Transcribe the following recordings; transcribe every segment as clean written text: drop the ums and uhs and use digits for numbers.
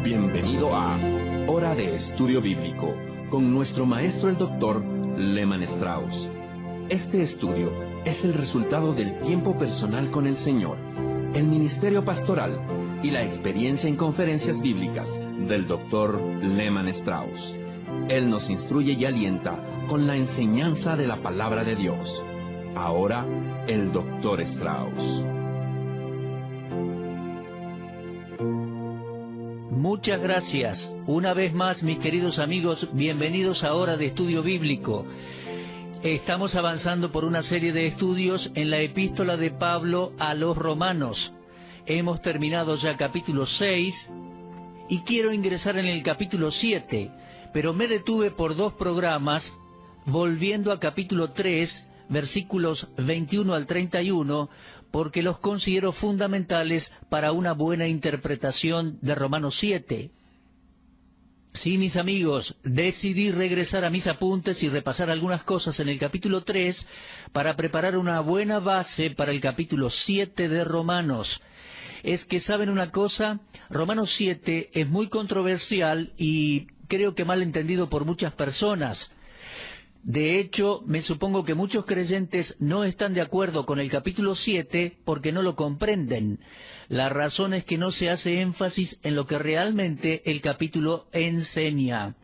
Bienvenido a Hora de Estudio Bíblico con nuestro maestro el Dr. Lehman Strauss. Este estudio es el resultado del tiempo personal con el Señor, el ministerio pastoral y la experiencia en conferencias bíblicas del Dr. Lehman Strauss. Él nos instruye y alienta con la enseñanza de la palabra de Dios. Ahora, el Dr. Strauss. Muchas gracias. Una vez más, mis queridos amigos, bienvenidos a Hora de Estudio Bíblico. Estamos avanzando por una serie de estudios en la epístola de Pablo a los Romanos. Hemos terminado ya capítulo 6 y quiero ingresar en el capítulo 7, pero me detuve por 2 programas volviendo a capítulo 3, versículos 21 al 31, porque los considero fundamentales para una buena interpretación de Romanos 7. Sí, mis amigos, decidí regresar a mis apuntes y repasar algunas cosas en el capítulo 3 para preparar una buena base para el capítulo 7 de Romanos. Es que, ¿saben una cosa? Romanos 7 es muy controversial y creo que mal entendido por muchas personas. De hecho, me supongo que muchos creyentes no están de acuerdo con el capítulo 7 porque no lo comprenden. La razón es que no se hace énfasis en lo que realmente el capítulo enseña.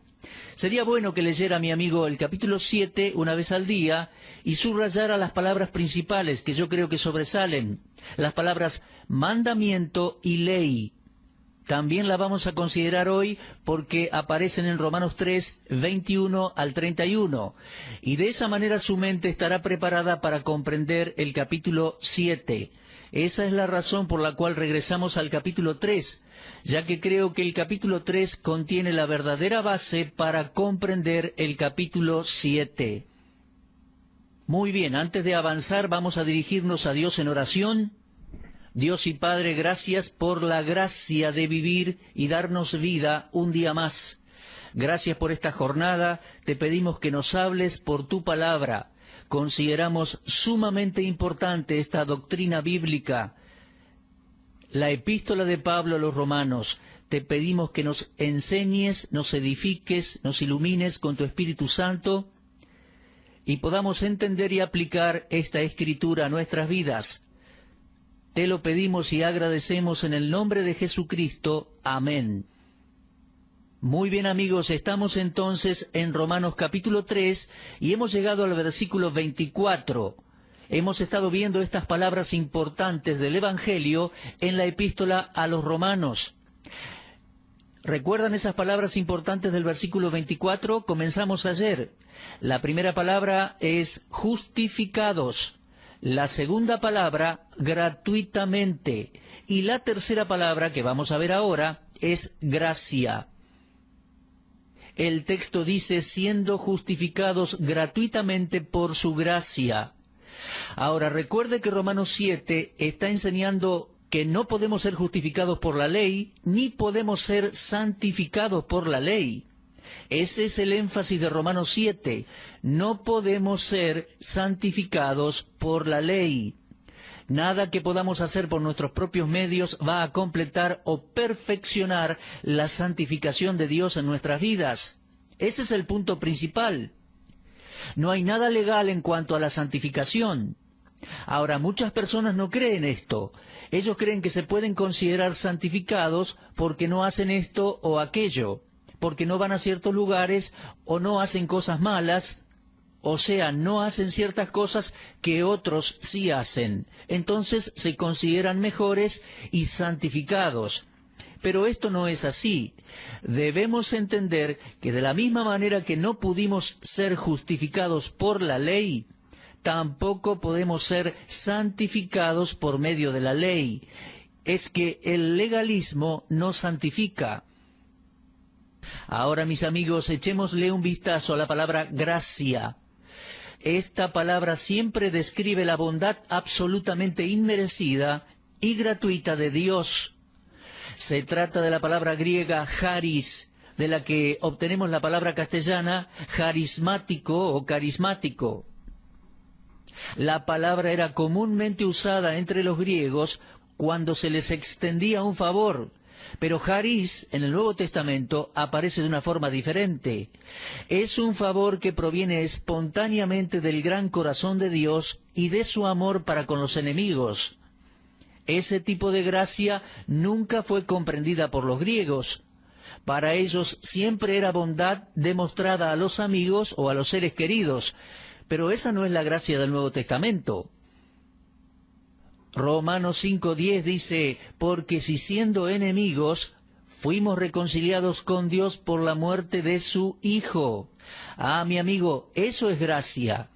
Sería bueno que leyera mi amigo el capítulo 7 una vez al día y subrayara las palabras principales que yo creo que sobresalen, las palabras mandamiento y ley. También la vamos a considerar hoy porque aparecen en Romanos 3, 21 al 31. Y de esa manera su mente estará preparada para comprender el capítulo 7. Esa es la razón por la cual regresamos al capítulo 3, ya que creo que el capítulo 3 contiene la verdadera base para comprender el capítulo 7. Muy bien, antes de avanzar vamos a dirigirnos a Dios en oración. Dios y Padre, gracias por la gracia de vivir y darnos vida un día más. Gracias por esta jornada, te pedimos que nos hables por tu palabra. Consideramos sumamente importante esta doctrina bíblica, la epístola de Pablo a los Romanos. Te pedimos que nos enseñes, nos edifiques, nos ilumines con tu Espíritu Santo y podamos entender y aplicar esta escritura a nuestras vidas. Te lo pedimos y agradecemos en el nombre de Jesucristo. Amén. Muy bien, amigos, estamos entonces en Romanos capítulo 3 y hemos llegado al versículo 24. Hemos estado viendo estas palabras importantes del Evangelio en la epístola a los Romanos. ¿Recuerdan esas palabras importantes del versículo 24? Comenzamos ayer. La primera palabra es justificados. La segunda palabra, gratuitamente. Y la tercera palabra, que vamos a ver ahora, es gracia. El texto dice, siendo justificados gratuitamente por su gracia. Ahora, recuerde que Romanos 7 está enseñando que no podemos ser justificados por la ley, ni podemos ser santificados por la ley. Ese es el énfasis de Romanos 7. No podemos ser santificados por la ley. Nada que podamos hacer por nuestros propios medios va a completar o perfeccionar la santificación de Dios en nuestras vidas. Ese es el punto principal. No hay nada legal en cuanto a la santificación. Ahora, muchas personas no creen esto. Ellos creen que se pueden considerar santificados porque no hacen esto o aquello, porque no van a ciertos lugares o no hacen cosas malas, o sea, no hacen ciertas cosas que otros sí hacen. Entonces se consideran mejores y santificados. Pero esto no es así. Debemos entender que de la misma manera que no pudimos ser justificados por la ley, tampoco podemos ser santificados por medio de la ley. Es que el legalismo no santifica. Ahora, mis amigos, echémosle un vistazo a la palabra gracia. Esta palabra siempre describe la bondad absolutamente inmerecida y gratuita de Dios. Se trata de la palabra griega charis, de la que obtenemos la palabra castellana charismático o carismático. La palabra era comúnmente usada entre los griegos cuando se les extendía un favor. Pero Charis, en el Nuevo Testamento, aparece de una forma diferente. Es un favor que proviene espontáneamente del gran corazón de Dios y de su amor para con los enemigos. Ese tipo de gracia nunca fue comprendida por los griegos. Para ellos siempre era bondad demostrada a los amigos o a los seres queridos, pero esa no es la gracia del Nuevo Testamento. Romanos 5:10 dice, porque si siendo enemigos, fuimos reconciliados con Dios por la muerte de su Hijo. Ah, mi amigo, eso es gracia.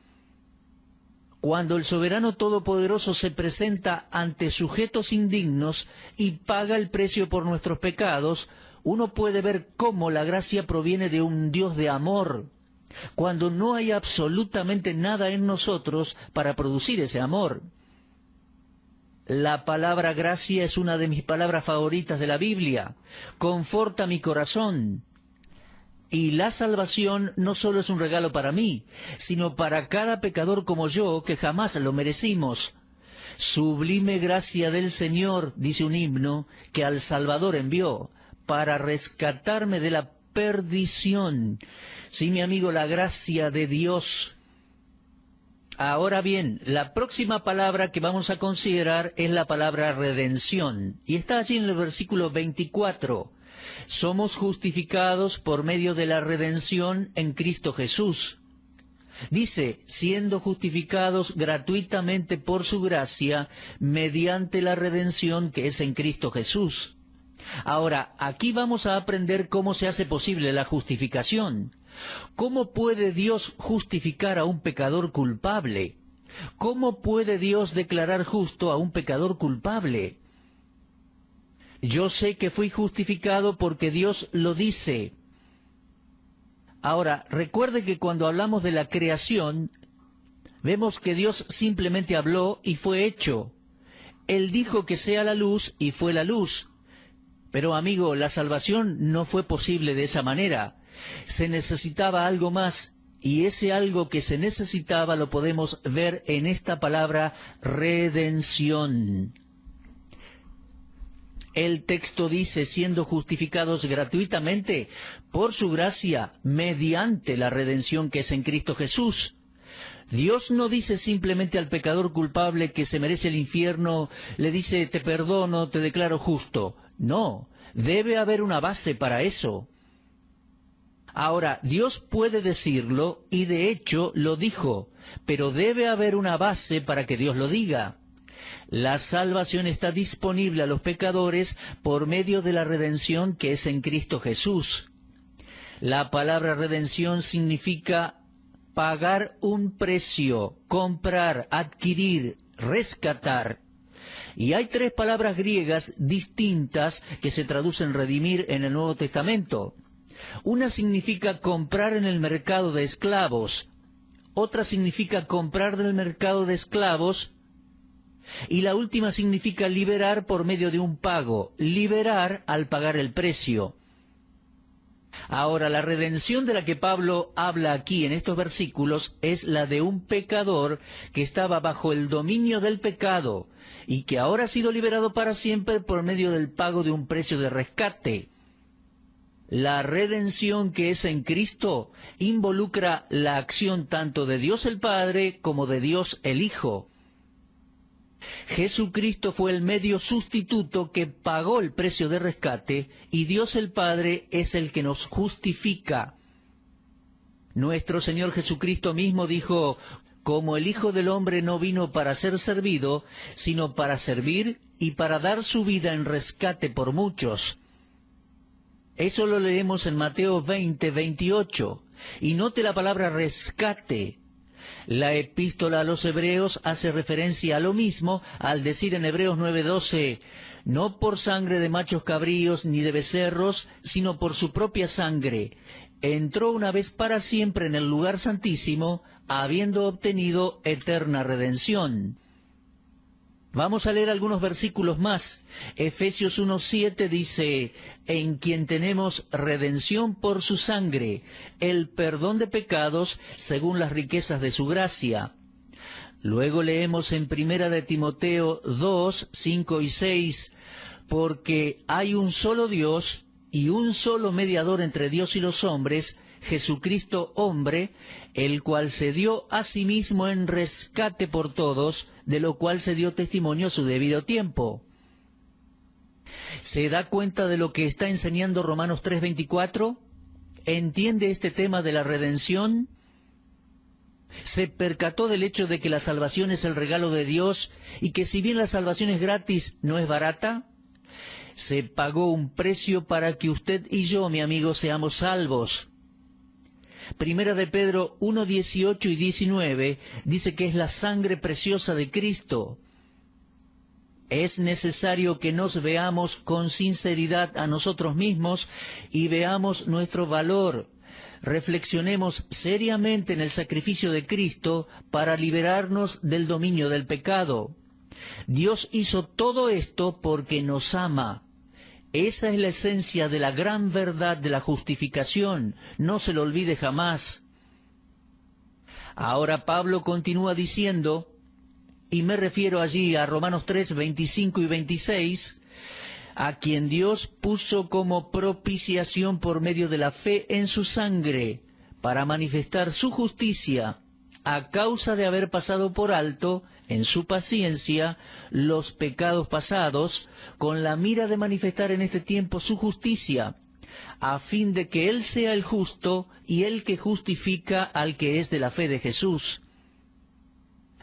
Cuando el soberano todopoderoso se presenta ante sujetos indignos y paga el precio por nuestros pecados, uno puede ver cómo la gracia proviene de un Dios de amor, cuando no hay absolutamente nada en nosotros para producir ese amor. La palabra gracia es una de mis palabras favoritas de la Biblia. Conforta mi corazón. Y la salvación no solo es un regalo para mí, sino para cada pecador como yo, que jamás lo merecimos. Sublime gracia del Señor, dice un himno, que al Salvador envió, para rescatarme de la perdición. Sí, mi amigo, la gracia de Dios. Ahora bien, la próxima palabra que vamos a considerar es la palabra redención, y está allí en el versículo 24. Somos justificados por medio de la redención en Cristo Jesús. Dice, siendo justificados gratuitamente por su gracia, mediante la redención que es en Cristo Jesús. Ahora, aquí vamos a aprender cómo se hace posible la justificación. ¿Cómo puede Dios justificar a un pecador culpable? ¿Cómo puede Dios declarar justo a un pecador culpable? Yo sé que fui justificado porque Dios lo dice. Ahora, recuerde que cuando hablamos de la creación, vemos que Dios simplemente habló y fue hecho. Él dijo que sea la luz y fue la luz. Pero, amigo, la salvación no fue posible de esa manera. Se necesitaba algo más, y ese algo que se necesitaba lo podemos ver en esta palabra redención. El texto dice, siendo justificados gratuitamente por su gracia, mediante la redención que es en Cristo Jesús. Dios no dice simplemente al pecador culpable que se merece el infierno, le dice, te perdono, te declaro justo. No, debe haber una base para eso. Ahora, Dios puede decirlo, y de hecho lo dijo, pero debe haber una base para que Dios lo diga. La salvación está disponible a los pecadores por medio de la redención que es en Cristo Jesús. La palabra redención significa pagar un precio, comprar, adquirir, rescatar. Y hay tres palabras griegas distintas que se traducen redimir en el Nuevo Testamento. Una significa comprar en el mercado de esclavos, otra significa comprar del mercado de esclavos, y la última significa liberar por medio de un pago, liberar al pagar el precio. Ahora, la redención de la que Pablo habla aquí en estos versículos es la de un pecador que estaba bajo el dominio del pecado y que ahora ha sido liberado para siempre por medio del pago de un precio de rescate. La redención que es en Cristo involucra la acción tanto de Dios el Padre como de Dios el Hijo. Jesucristo fue el medio sustituto que pagó el precio de rescate y Dios el Padre es el que nos justifica. Nuestro Señor Jesucristo mismo dijo, como el Hijo del Hombre no vino para ser servido, sino para servir y para dar su vida en rescate por muchos. Eso lo leemos en Mateo 20:28. Y note la palabra rescate. La epístola a los Hebreos hace referencia a lo mismo al decir en Hebreos 9:12, no por sangre de machos cabríos ni de becerros, sino por su propia sangre. Entró una vez para siempre en el lugar santísimo, habiendo obtenido eterna redención. Vamos a leer algunos versículos más. Efesios 1:7 dice, en quien tenemos redención por su sangre, el perdón de pecados según las riquezas de su gracia. Luego leemos en 1 de Timoteo 2:5 y 6, porque hay un solo Dios y un solo mediador entre Dios y los hombres, Jesucristo hombre, el cual se dio a sí mismo en rescate por todos, de lo cual se dio testimonio a su debido tiempo. ¿Se da cuenta de lo que está enseñando Romanos 3:24? ¿Entiende este tema de la redención? ¿Se percató del hecho de que la salvación es el regalo de Dios y que si bien la salvación es gratis, no es barata? Se pagó un precio para que usted y yo, mi amigo, seamos salvos. Primera de Pedro 1:18 y 19 dice que es la sangre preciosa de Cristo. Es necesario que nos veamos con sinceridad a nosotros mismos y veamos nuestro valor. Reflexionemos seriamente en el sacrificio de Cristo para liberarnos del dominio del pecado. Dios hizo todo esto porque nos ama. Esa es la esencia de la gran verdad de la justificación. No se lo olvide jamás. Ahora Pablo continúa diciendo, y me refiero allí a Romanos 3, 25 y 26, a quien Dios puso como propiciación por medio de la fe en su sangre, para manifestar su justicia, a causa de haber pasado por alto, en su paciencia, los pecados pasados, con la mira de manifestar en este tiempo su justicia, a fin de que Él sea el justo y el que justifica al que es de la fe de Jesús.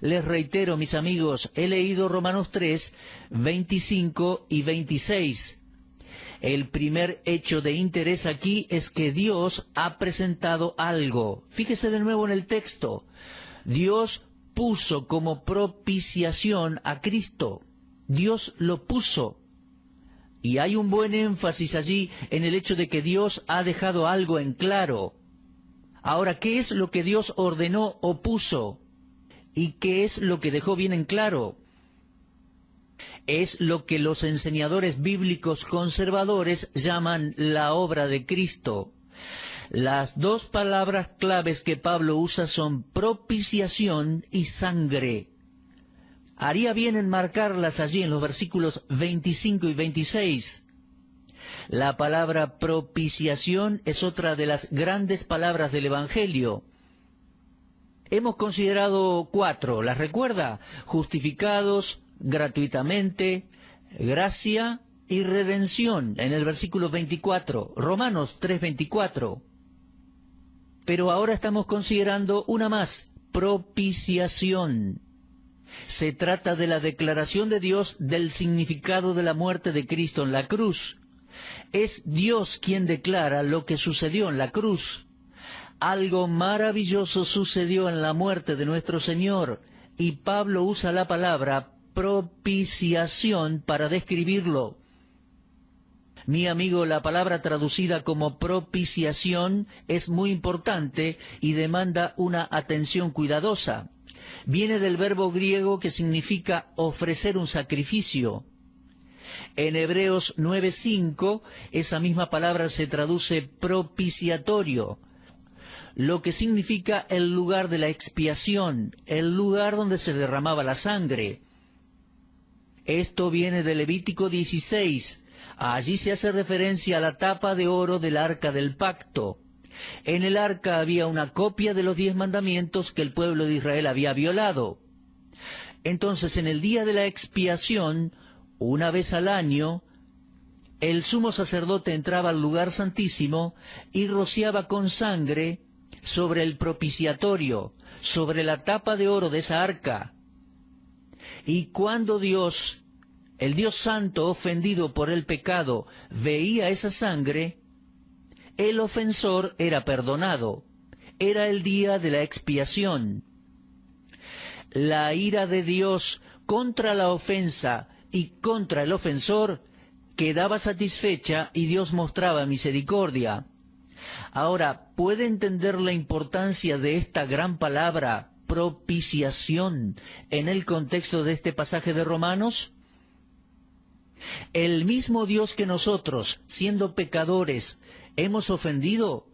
Les reitero, mis amigos, he leído Romanos 3, 25 y 26. El primer hecho de interés aquí es que Dios ha presentado algo. Fíjese de nuevo en el texto. Dios puso como propiciación a Cristo. Dios lo puso. Y hay un buen énfasis allí en el hecho de que Dios ha dejado algo en claro. Ahora, ¿qué es lo que Dios ordenó o puso? ¿Y qué es lo que dejó bien en claro? Es lo que los enseñadores bíblicos conservadores llaman la obra de Cristo. Las dos palabras claves que Pablo usa son propiciación y sangre. Haría bien en marcarlas allí en los versículos 25 y 26. La palabra propiciación es otra de las grandes palabras del Evangelio. Hemos considerado 4, ¿las recuerda? Justificados gratuitamente, gracia y redención, en el versículo 24, Romanos 3:24. Pero ahora estamos considerando una más, propiciación. Se trata de la declaración de Dios del significado de la muerte de Cristo en la cruz. Es Dios quien declara lo que sucedió en la cruz. Algo maravilloso sucedió en la muerte de nuestro Señor, y Pablo usa la palabra propiciación para describirlo. Mi amigo, la palabra traducida como propiciación es muy importante y demanda una atención cuidadosa. Viene del verbo griego que significa ofrecer un sacrificio. En Hebreos 9:5, esa misma palabra se traduce propiciatorio, lo que significa el lugar de la expiación, el lugar donde se derramaba la sangre. Esto viene de Levítico 16. Allí se hace referencia a la tapa de oro del arca del pacto. En el arca había una copia de los 10 mandamientos que el pueblo de Israel había violado. Entonces, en el día de la expiación, una vez al año, el sumo sacerdote entraba al lugar santísimo y rociaba con sangre sobre el propiciatorio, sobre la tapa de oro de esa arca. Y cuando Dios, el Dios Santo ofendido por el pecado, veía esa sangre, el ofensor era perdonado. Era el día de la expiación. La ira de Dios contra la ofensa y contra el ofensor quedaba satisfecha y Dios mostraba misericordia. Ahora, ¿puede entender la importancia de esta gran palabra, propiciación, en el contexto de este pasaje de Romanos? El mismo Dios que nosotros, siendo pecadores, hemos ofendido,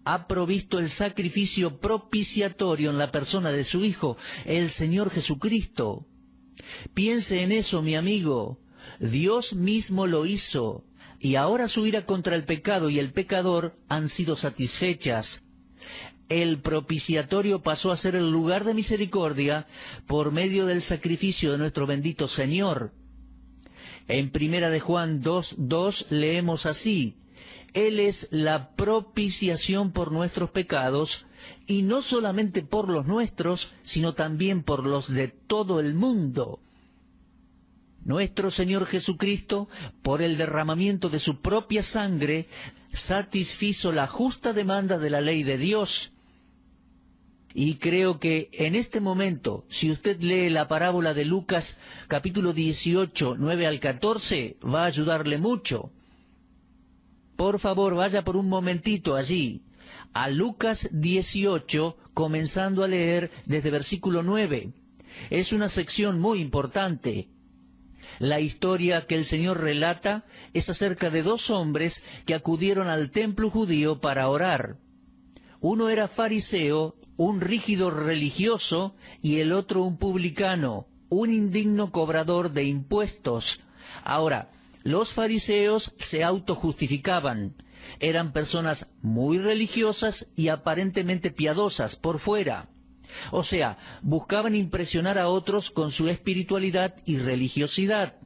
ha provisto el sacrificio propiciatorio en la persona de su Hijo, el Señor Jesucristo. Piense en eso, mi amigo. Dios mismo lo hizo, y ahora su ira contra el pecado y el pecador han sido satisfechas. El propiciatorio pasó a ser el lugar de misericordia por medio del sacrificio de nuestro bendito Señor. En 1 de Juan 2:2 leemos así: Él es la propiciación por nuestros pecados, y no solamente por los nuestros, sino también por los de todo el mundo. Nuestro Señor Jesucristo, por el derramamiento de su propia sangre, satisfizo la justa demanda de la ley de Dios. Y creo que en este momento, si usted lee la parábola de Lucas, capítulo 18, 9 al 14, va a ayudarle mucho. Por favor, vaya por un momentito allí, a Lucas 18, comenzando a leer desde versículo 9. Es una sección muy importante. La historia que el Señor relata es acerca de dos hombres que acudieron al templo judío para orar. Uno era fariseo, un rígido religioso, y el otro un publicano, un indigno cobrador de impuestos. Ahora, los fariseos se autojustificaban. Eran personas muy religiosas y aparentemente piadosas por fuera. O sea, buscaban impresionar a otros con su espiritualidad y religiosidad.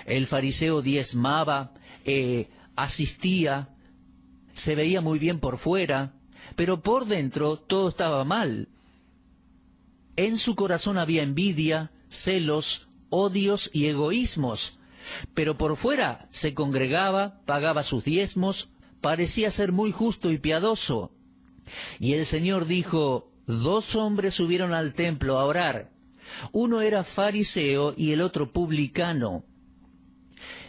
El fariseo diezmaba, asistía, se veía muy bien por fuera, pero por dentro todo estaba mal. En su corazón había envidia, celos, odios y egoísmos, pero por fuera se congregaba, pagaba sus diezmos, parecía ser muy justo y piadoso. Y el Señor dijo: dos hombres subieron al templo a orar. Uno era fariseo y el otro publicano.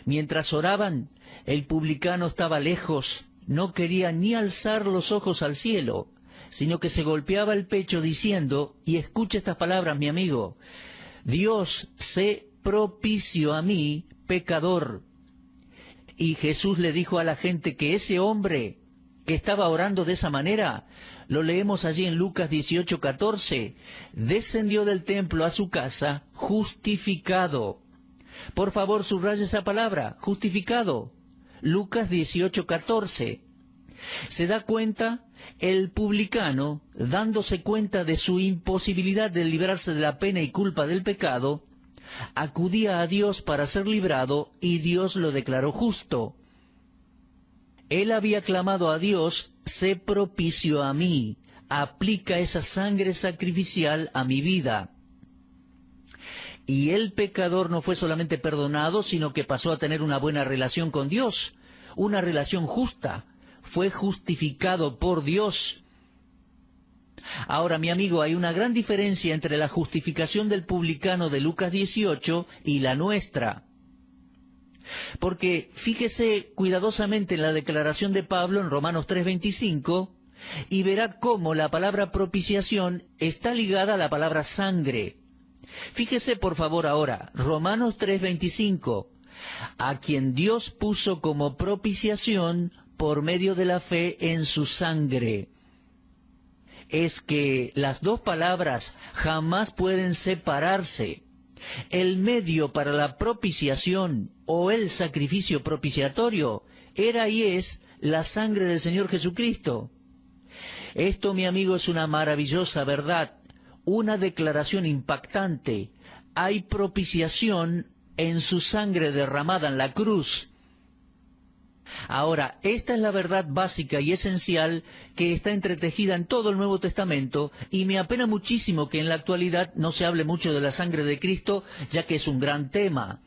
Mientras oraban, el publicano estaba lejos, no quería ni alzar los ojos al cielo, sino que se golpeaba el pecho diciendo, y escucha estas palabras, mi amigo: Dios, sé propicio a mí, pecador. Y Jesús le dijo a la gente que ese hombre que estaba orando de esa manera, lo leemos allí en Lucas 18:14, descendió del templo a su casa justificado. Por favor, subraye esa palabra, justificado. Lucas 18:14. ¿Se da cuenta? El publicano, dándose cuenta de su imposibilidad de librarse de la pena y culpa del pecado, acudía a Dios para ser librado y Dios lo declaró justo. Él había clamado a Dios: sé propicio a mí, aplica esa sangre sacrificial a mi vida. Y el pecador no fue solamente perdonado, sino que pasó a tener una buena relación con Dios, una relación justa. Fue justificado por Dios. Ahora, mi amigo, hay una gran diferencia entre la justificación del publicano de Lucas 18 y la nuestra. Porque fíjese cuidadosamente en la declaración de Pablo en Romanos 3:25 y verá cómo la palabra propiciación está ligada a la palabra sangre. Fíjese por favor ahora, Romanos 3:25, a quien Dios puso como propiciación por medio de la fe en su sangre. Es que las dos palabras jamás pueden separarse. El medio para la propiciación o el sacrificio propiciatorio era y es la sangre del Señor Jesucristo. Esto, mi amigo, es una maravillosa verdad, una declaración impactante. Hay propiciación en su sangre derramada en la cruz. Ahora, esta es la verdad básica y esencial que está entretejida en todo el Nuevo Testamento, y me apena muchísimo que en la actualidad no se hable mucho de la sangre de Cristo, ya que es un gran tema.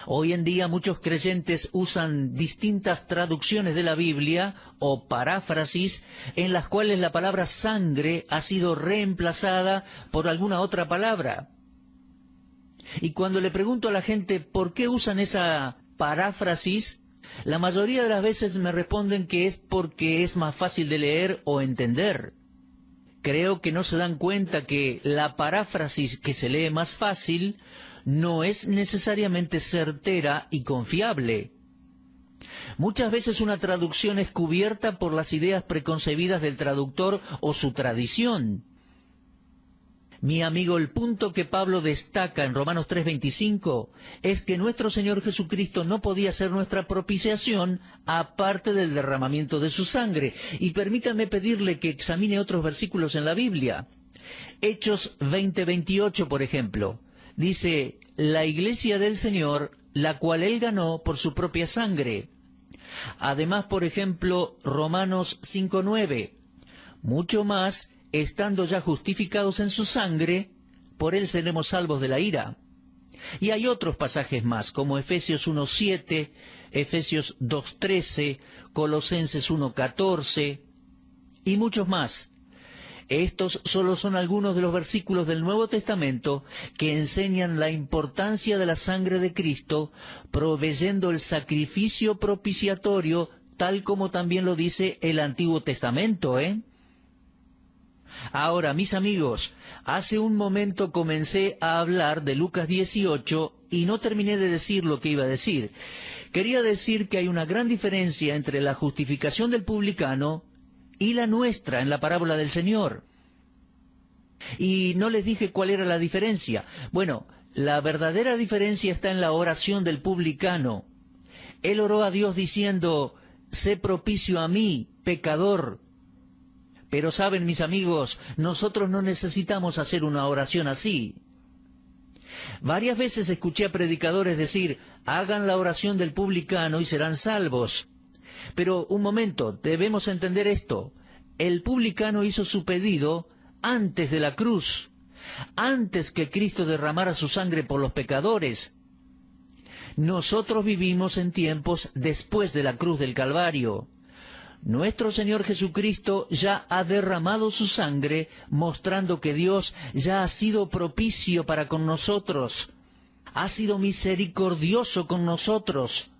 Hoy en día muchos creyentes usan distintas traducciones de la Biblia o paráfrasis en las cuales la palabra sangre ha sido reemplazada por alguna otra palabra. Y cuando le pregunto a la gente por qué usan esa paráfrasis, la mayoría de las veces me responden que es porque es más fácil de leer o entender. Creo que no se dan cuenta que la paráfrasis que se lee más fácil no es necesariamente certera y confiable. Muchas veces una traducción es cubierta por las ideas preconcebidas del traductor o su tradición. Mi amigo, el punto que Pablo destaca en Romanos 3:25 es que nuestro Señor Jesucristo no podía ser nuestra propiciación aparte del derramamiento de su sangre. Y permítanme pedirle que examine otros versículos en la Biblia. Hechos 20:28, por ejemplo, dice, la iglesia del Señor, la cual Él ganó por su propia sangre. Además, por ejemplo, Romanos 5:9, mucho más, estando ya justificados en su sangre, por Él seremos salvos de la ira. Y hay otros pasajes más, como Efesios 1:7, Efesios 2:13, Colosenses 1:14, y muchos más. Estos solo son algunos de los versículos del Nuevo Testamento que enseñan la importancia de la sangre de Cristo, proveyendo el sacrificio propiciatorio, tal como también lo dice el Antiguo Testamento, Ahora, mis amigos, hace un momento comencé a hablar de Lucas 18 y no terminé de decir lo que iba a decir. Quería decir que hay una gran diferencia entre la justificación del publicano y la nuestra en la parábola del Señor. Y no les dije cuál era la diferencia. Bueno, la verdadera diferencia está en la oración del publicano. Él oró a Dios diciendo, sé propicio a mí, pecador. Pero saben, mis amigos, nosotros no necesitamos hacer una oración así. Varias veces escuché a predicadores decir, hagan la oración del publicano y serán salvos. Pero un momento, debemos entender esto. El publicano hizo su pedido antes de la cruz, antes que Cristo derramara su sangre por los pecadores. Nosotros vivimos en tiempos después de la cruz del Calvario. Nuestro Señor Jesucristo ya ha derramado su sangre, mostrando que Dios ya ha sido propicio para con nosotros, ha sido misericordioso con nosotros.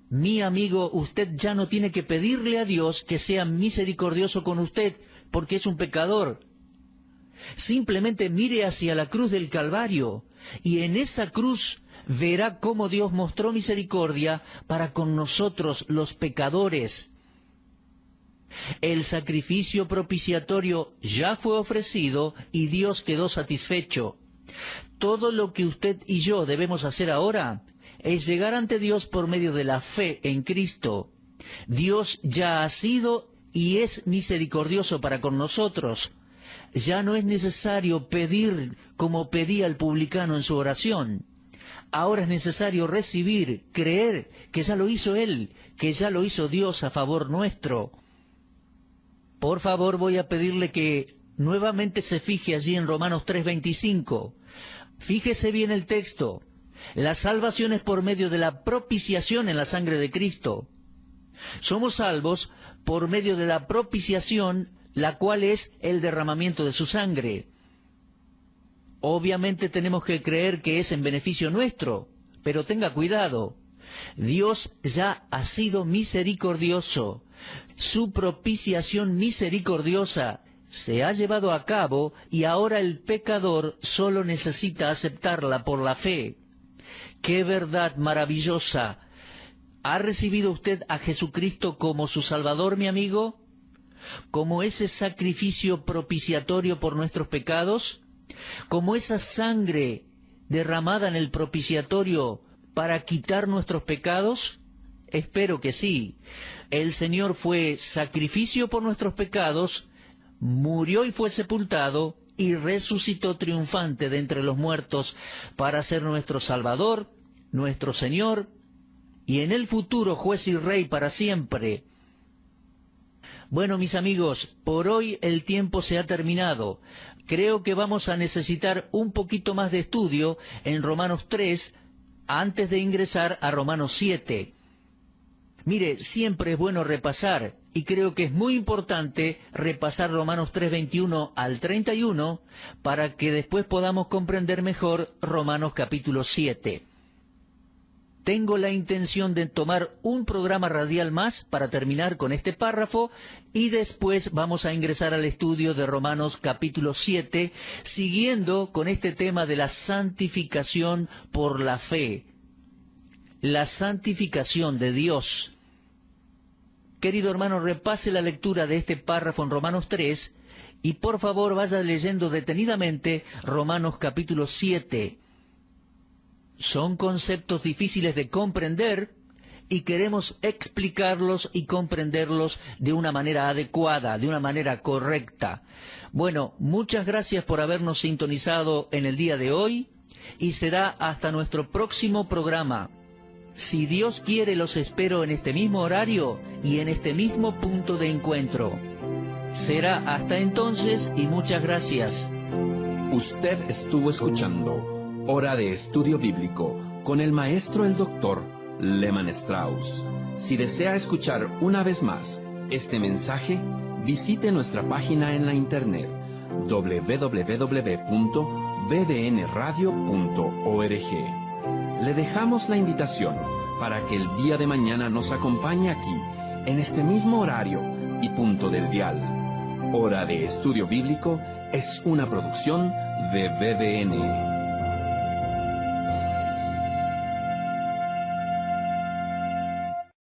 Mi amigo, usted ya no tiene que pedirle a Dios que sea misericordioso con usted, porque es un pecador. Simplemente mire hacia la cruz del Calvario, y en esa cruz verá cómo Dios mostró misericordia para con nosotros, los pecadores. El sacrificio propiciatorio ya fue ofrecido y Dios quedó satisfecho. Todo lo que usted y yo debemos hacer ahora es llegar ante Dios por medio de la fe en Cristo. Dios ya ha sido y es misericordioso para con nosotros. Ya no es necesario pedir como pedía el publicano en su oración. Ahora es necesario recibir, creer que ya lo hizo Él, que ya lo hizo Dios a favor nuestro. Por favor, voy a pedirle que nuevamente se fije allí en Romanos 3:25. Fíjese bien el texto. La salvación es por medio de la propiciación en la sangre de Cristo. Somos salvos por medio de la propiciación, la cual es el derramamiento de su sangre. Obviamente tenemos que creer que es en beneficio nuestro, pero tenga cuidado. Dios ya ha sido misericordioso. Su propiciación misericordiosa se ha llevado a cabo y ahora el pecador solo necesita aceptarla por la fe. ¡Qué verdad maravillosa! ¿Ha recibido usted a Jesucristo como su Salvador, mi amigo? ¿Como ese sacrificio propiciatorio por nuestros pecados? ¿Como esa sangre derramada en el propiciatorio para quitar nuestros pecados? Espero que sí. El Señor fue sacrificio por nuestros pecados, murió y fue sepultado, y resucitó triunfante de entre los muertos para ser nuestro Salvador, nuestro Señor, y en el futuro juez y rey para siempre. Bueno, mis amigos, por hoy el tiempo se ha terminado. Creo que vamos a necesitar un poquito más de estudio en Romanos 3 antes de ingresar a Romanos 7. Mire, siempre es bueno repasar, y creo que es muy importante repasar Romanos 3:21 al 31, para que después podamos comprender mejor Romanos capítulo 7. Tengo la intención de tomar un programa radial más para terminar con este párrafo, y después vamos a ingresar al estudio de Romanos capítulo 7, siguiendo con este tema de la santificación por la fe. La santificación de Dios. Querido hermano, repase la lectura de este párrafo en Romanos 3 Y por favor vaya leyendo detenidamente Romanos capítulo 7. Son conceptos difíciles de comprender y queremos explicarlos y comprenderlos de una manera adecuada, de una manera correcta. Bueno, muchas gracias por habernos sintonizado en el día de hoy y será hasta nuestro próximo programa. Si Dios quiere, los espero en este mismo horario y en este mismo punto de encuentro. Será hasta entonces y muchas gracias. Usted estuvo escuchando Hora de Estudio Bíblico con el maestro el doctor Lehmann Strauss. Si desea escuchar una vez más este mensaje, visite nuestra página en la internet www.bbnradio.org. Le dejamos la invitación para que el día de mañana nos acompañe aquí, en este mismo horario y punto del dial. Hora de Estudio Bíblico es una producción de BBN.